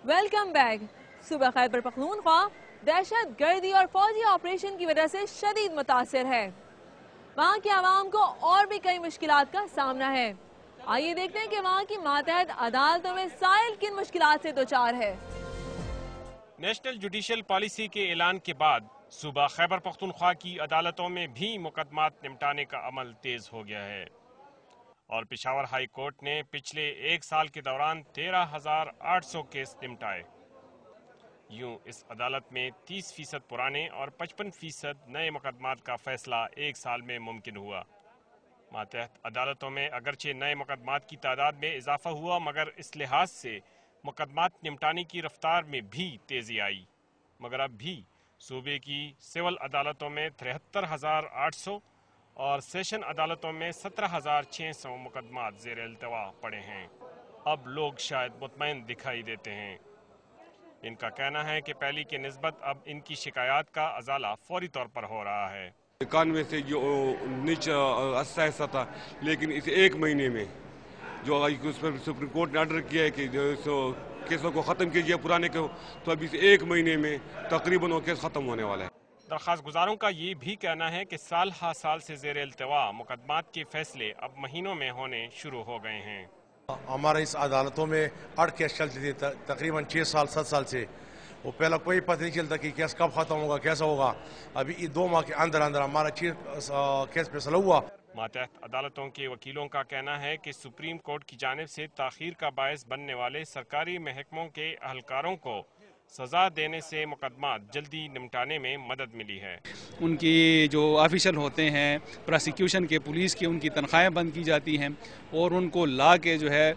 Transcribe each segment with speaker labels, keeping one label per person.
Speaker 1: Welcome back. सूबा खैबर पख्तूनख्वा दहशत गर्दी और फौजी ऑपरेशन की वजह से शदीद मुतासिर है। वहाँ की आवाम को और भी कई मुश्किलात का सामना है। आइए देखते हैं कि वहाँ की मातहत अदालतों में साइल किन मुश्किलात से दोचार है।
Speaker 2: नेशनल जुडिशल पॉलिसी के ऐलान के बाद सूबा खैबर पख्तूनख्वा की अदालतों में भी मुकदमात निपटाने का अमल तेज हो गया है और पेशावर हाई कोर्ट ने पिछले एक साल के दौरान 13,800 केस निपटाए। यूं इस अदालत में 30% पुराने और 55% नए मुकदमात का फैसला एक साल में मुमकिन हुआ। मातहत अदालतों में अगरचे नए मुकदमात की तादाद में इजाफा हुआ, मगर इस लिहाज से मुकदमात निपटाने की रफ्तार में भी तेजी आई। मगर अब भी सूबे की सिविल अदालतों में 73,800 और सेशन अदालतों में 17,600 मुकदमात ज़ेर इल्तवा पड़े हैं। अब लोग शायद मुतमईन दिखाई देते हैं। इनका कहना है कि पहले की निस्बत अब इनकी शिकायत का अजाला फौरी तौर पर हो रहा है।
Speaker 3: 91 से जो नीचे अस्सा हिस्सा था, लेकिन इस एक महीने में जो उस पर सुप्रीम कोर्ट ने ऑर्डर किया है कि जो केसों को ख़त्म कीजिए पुराने को, तो अभी इस एक महीने में तकरीबन वो केस ख़त्म होने वाला है।
Speaker 2: दरख्वास्त गुजारों का ये भी कहना है कि साल हा साल से ज़ेर इल्तवा मुकदमात के फैसले अब महीनों में होने शुरू हो गए हैं।
Speaker 4: हमारे इस अदालतों में 8 केस चलती थी तकरीबन 6 साल 7 साल से। वो पहला कोई पता नहीं चलता कि केस कब ख़त्म होगा, कैसा होगा। अभी 2 माह के अंदर अंदर हमारा केस फैसला हुआ।
Speaker 2: मातहत अदालतों के वकीलों का कहना है कि सुप्रीम कोर्ट की जानिब से ताख़ीर का बायस बनने वाले सरकारी महकमों के अहलकारों को सज़ा देने से मुकदमात जल्दी निपटाने में मदद मिली है।
Speaker 5: उनकी जो ऑफिशियल होते हैं प्रोसिक्यूशन के, पुलिस की, उनकी तनख्वाहें बंद की जाती हैं और उनको ला के जो है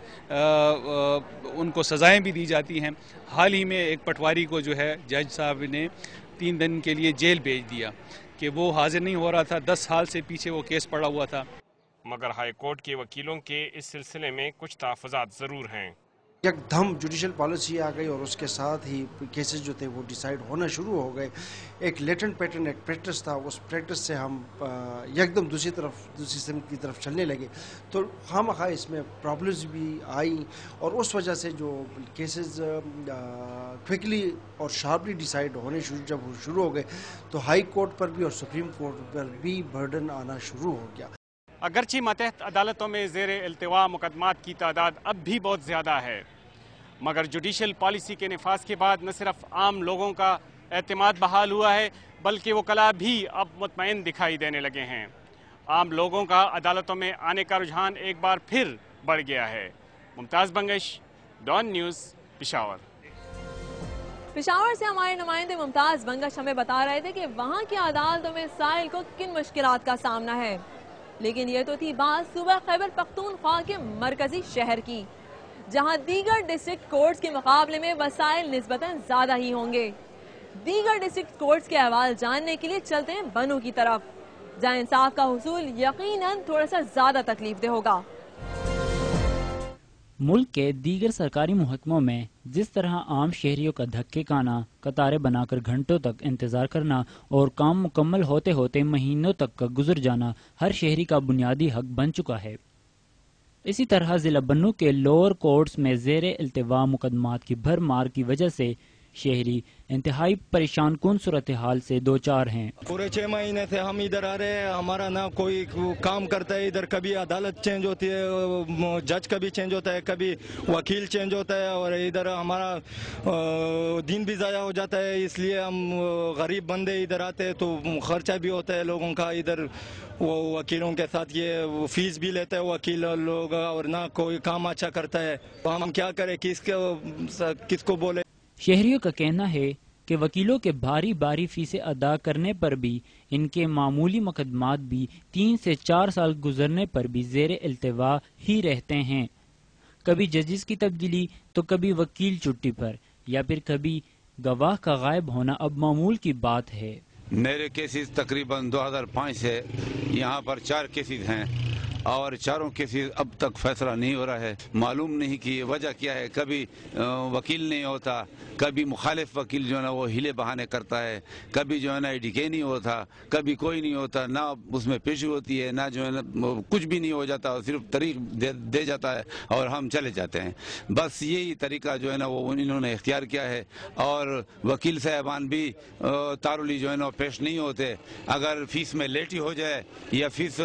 Speaker 5: उनको सज़ाएं भी दी जाती हैं। हाल ही में एक पटवारी को जो है जज साहब ने 3 दिन के लिए जेल भेज दिया कि वो हाजिर नहीं हो रहा था। 10 साल से पीछे वो केस पड़ा हुआ था।
Speaker 2: मगर हाई कोर्ट के वकीलों के इस सिलसिले में कुछ तहफ़्फ़ुज़ात ज़रूर हैं।
Speaker 6: एकदम जुडिशल पॉलिसी आ गई और उसके साथ ही केसेस जो थे वो डिसाइड होना शुरू हो गए। एक लेटेंट पैटर्न, एक प्रैक्टिस था, उस प्रैक्टिस से हम एकदम दूसरी सिस्टम की तरफ चलने लगे, तो हम इसमें प्रॉब्लम्स भी आई और उस वजह से जो केसेस क्विकली और शार्पली डिसाइड होने जब शुरू हो गए, तो हाई कोर्ट पर भी और सुप्रीम कोर्ट पर भी बर्डन आना शुरू हो गया।
Speaker 2: अगरचे मातहत अदालतों में ज़ेर इल्तवा मुकदमात की तादाद अब भी बहुत ज़्यादा है, मगर जुडिशल पॉलिसी के नफाज के बाद न सिर्फ आम लोगों का एतमाद बहाल हुआ है, बल्कि वकला भी अब मुतमईन दिखाई देने लगे हैं। आम लोगों का अदालतों में आने का रुझान एक बार फिर बढ़ गया है। Mumtaz Bangash, Dawn news, Peshawar.
Speaker 1: पेशावर से हमारे नुमाइंदे मुमताज़ बंगश हमें बता रहे थे कि वहाँ की अदालतों में साइल को किन मुश्किलात का सामना है। लेकिन ये तो थी बात सूबा खैबर पख्तूनख्वा के मरकजी शहर की, जहां दीगर डिस्ट्रिक्ट कोर्ट्स के मुकाबले में वसाइल निस्बतन ज्यादा ही होंगे। दीगर डिस्ट्रिक्ट कोर्ट्स के अहवाल जानने के लिए चलते हैं बनू की तरफ, जहां इंसाफ का हुसूल यकीनन थोड़ा सा ज्यादा तकलीफदेह होगा।
Speaker 7: मुल्क के दीगर सरकारी महकमों में जिस तरह आम शहरियों का धक्के खाना, कतारें बनाकर घंटों तक इंतजार करना और काम मुकम्मल होते होते महीनों तक का गुजर जाना हर शहरी का बुनियादी हक बन चुका है। इसी तरह जिला बन्नू के लोअर कोर्ट्स में ज़ेर इल्तवा मुकदमात की भरमार की वजह से शहरी इंतहाई परेशान कुन सूरत हाल से दो चार हैं।
Speaker 8: पूरे 6 महीने से हम इधर आ रहे हैं, हमारा ना कोई काम करता है। इधर कभी अदालत चेंज होती है, जज कभी चेंज होता है, कभी वकील चेंज होता है और इधर हमारा दिन भी ज़ाया हो जाता है। इसलिए हम गरीब बंदे इधर आते हैं तो खर्चा भी होता है लोगों का। इधर वो वकीलों के साथ ये फीस भी लेते हैं वकील लोग और ना कोई काम अच्छा करता है। तो हम क्या करें, किसको बोले।
Speaker 7: शहरियों का कहना है कि वकीलों के भारी भारी फीसें अदा करने पर भी इनके मामूली मुकदमात भी 3 से 4 साल गुजरने पर भी ज़ेर इल्तवा ही रहते हैं। कभी जजिस की तब्दीली तो कभी वकील छुट्टी पर या फिर कभी गवाह का गायब होना अब मामूल की बात है।
Speaker 9: मेरे केसेस तकरीबन 2005 से यहाँ पर 4 केसेस हैं اور چاروں کیسز اب تک فیصلہ نہیں ہو رہا ہے. معلوم نہیں کہ وجہ کیا ہے. کبھی وکیل نہیں ہوتا, کبھی مخالف وکیل جو ہے نا وہ ہیلے بہانے کرتا ہے, کبھی جو ہے نا ADK نہیں ہوتا, کبھی کوئی نہیں ہوتا, نہ اس میں پیشی ہوتی ہے, نہ جو ہے نا کچھ بھی نہیں ہو جاتا, صرف طریق دے جاتا ہے اور ہم چلے جاتے ہیں. بس یہی طریقہ جو ہے نا وہ انہوں نے اختیار کیا ہے. اور وکیل صاحبان بھی تارولی جو ہے نا پیش نہیں ہوتے. اگر فیس میں لیٹی ہو جائے یا فیس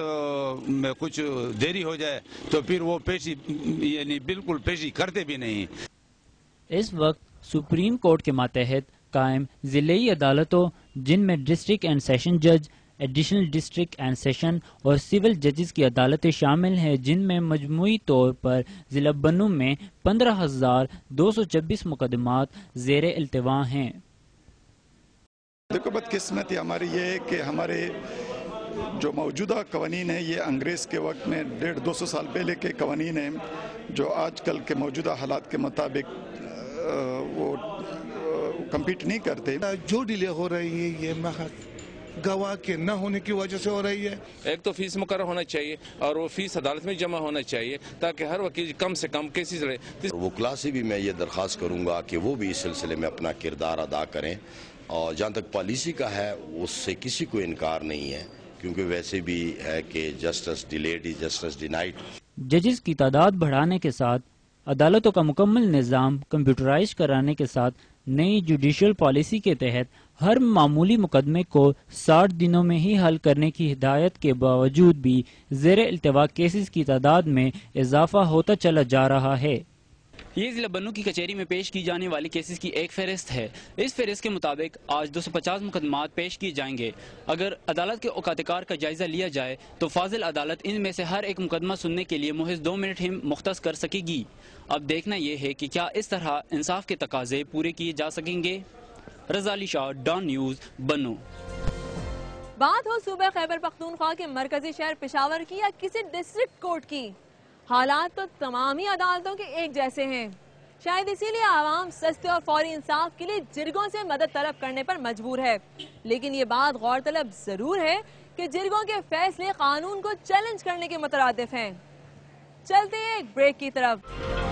Speaker 9: میں کچھ دیری ہو جائے تو پھر وہ پیشی یعنی بالکل پیشی کرتے بھی نہیں.
Speaker 7: اس وقت سپریم کورٹ کے ماتحت قائم ضلعی عدالتوں جن میں ڈسٹرکٹ اینڈ سیشن جج, ایڈیشنل ڈسٹرکٹ اینڈ سیشن اور سول ججز کی عدالتیں شامل ہیں, جن میں مجموعی طور پر ضلع بنوں میں 15,226 مقدمات زیر التواء ہیں.
Speaker 10: دیکھو بدقسمتی ہماری یہ ہے کہ ہمارے جو موجودہ قوانین ہیں یہ انگریز کے وقت میں 150-200 سال پہلے کے قوانین ہیں جو آج کل کے موجودہ حالات کے مطابق وہ کمپیٹ نہیں کرتے.
Speaker 11: جو ڈیلے ہو رہی ہے یہ گواہ کے نہ ہونے کی وجہ سے ہو رہی ہے.
Speaker 12: ایک تو فیس مقرر ہونا چاہیے اور وہ فیس عدالت میں جمع ہونا چاہیے تاکہ ہر وکیل کم سے کم کیسز رہے.
Speaker 13: وکلاء سے بھی میں یہ درخواست کروں گا کہ وہ بھی اس سلسلے میں اپنا کردار ادا کریں, اور جہاں تک پالیسی کا ہے اس سے کسی کو انکار نہیں ہے, کیونکہ ویسے بھی ہے کہ justice delayed is justice denied.
Speaker 7: ججز کی تعداد بڑھانے کے ساتھ عدالتوں کا مکمل نظام کمپیوٹرائز کرانے کے ساتھ نئی جوڈیشل پالیسی کے تحت ہر معمولی مقدمے کو 60 دنوں میں ہی حل کرنے کی ہدایت کے باوجود بھی زیر التواء کیسز کی تعداد میں اضافہ ہوتا چلا جا رہا ہے.
Speaker 14: یہ ضلع بنوں کی کچہری میں پیش کی جانے والی کیسز کی ایک فہرست ہے. اس فہرست کے مطابق آج 250 مقدمات پیش کیے جائیں گے. اگر عدالت کے اوقات کار کا جائزہ لیا جائے تو فاضل عدالت ان میں سے ہر ایک مقدمہ سننے کے لیے محض 2 منٹ ہی مختص کر سکے گی. اب دیکھنا یہ ہے کہ کیا اس طرح انصاف کے تقاضے پورے کیے جا سکیں گے. رضالی شاہ, ڈان نیوز, بنو.
Speaker 1: بات ہو صوبہ خیبر پختونخوا کے مرکزی شہر پشاور کی یا کسی ڈسٹرکٹ کورٹ کی, حالات تو تمام ہی عدالتوں کے ایک جیسے ہیں. شاید اسی لیے عوام سستے اور فوری انصاف کے لیے جرگوں سے مدد طلب کرنے پر مجبور ہے. لیکن یہ بات غور طلب ضرور ہے کہ جرگوں کے فیصلے قانون کو چیلنج کرنے کے مترادف ہیں. چلتے ہیں ایک بریک کی طرف.